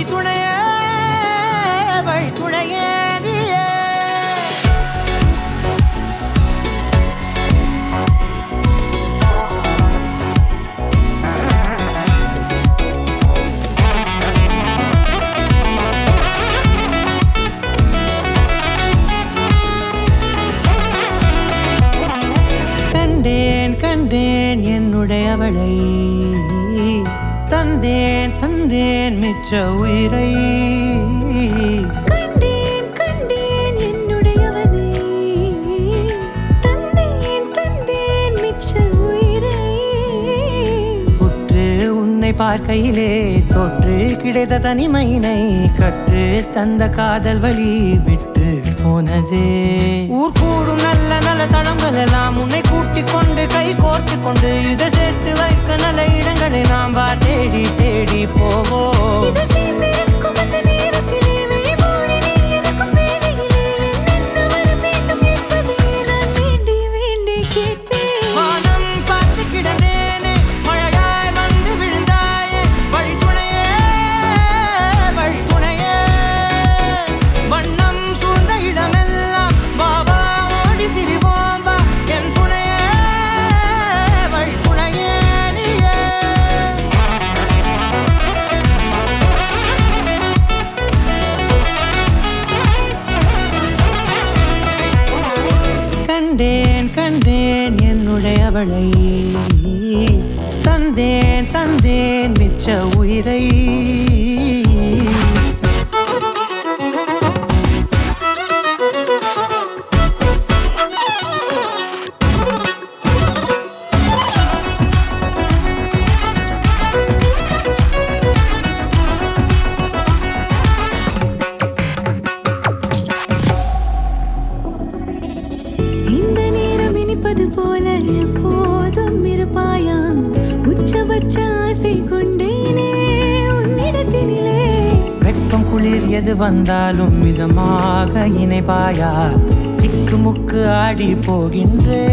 வழித்துணையே வழித்துணையே கண்டேன் கண்டேன் என்னுடையவளை தந்தேன் தந்தேன் மிச்ச உயிரை கண்டேன் கண்டேன் என்னுடையவனை தந்தேன் தந்தேன் மிச்ச உயிரை உற்று உன்னை பார்க்கையிலே தொற்று கிடைத்த தனிமையினை கற்று தந்த காதல் வழி விட்டு போனதே ஊர் கூடும் நல்ல நல்ல தளங்கள் எல்லாம் உன்னை கூட்டிக் கொண்டு கை கோர்த்து கொண்டு இதை சேர்த்து வைக்க நல்ல இடங்களை நாம் தேடி தேடி போவோம். இதழ் சேர்ந்திருக்கும் அந்த நேரத்திலே விழிமூடி நீ இருக்கும் வேளையிலே என்னென்ன வர வேண்டும் என்பதை நான் வேண்டி வேண்டி கேட்பேன். வானம் பார்த்து கிடந்தேனே மழையாய் வந்து விழுந்தாயே வழித்துணையே வழித்துணையே வண்ணம் சூழ்ந்த இடமெல்லாம் வாவா ஓடி திரிவோம் வா என் துணையே வழித்துணையே நீயே கண்டேன் கண்டேன் என்னுடையவளை தந்தேன் தந்தேன் மிச்ச உயிரை இந்த நேரம் இனிப்பது போல எப்போதும் இருப்பாயா உச்சபட்ச ஆசை கொண்டேனே உன்னிடத்தினிலே வெப்பம் குளிர் எது வந்தாலும் மிதமாக இணைப்பாயா திக்கு முக்கு ஆடி போகின்றே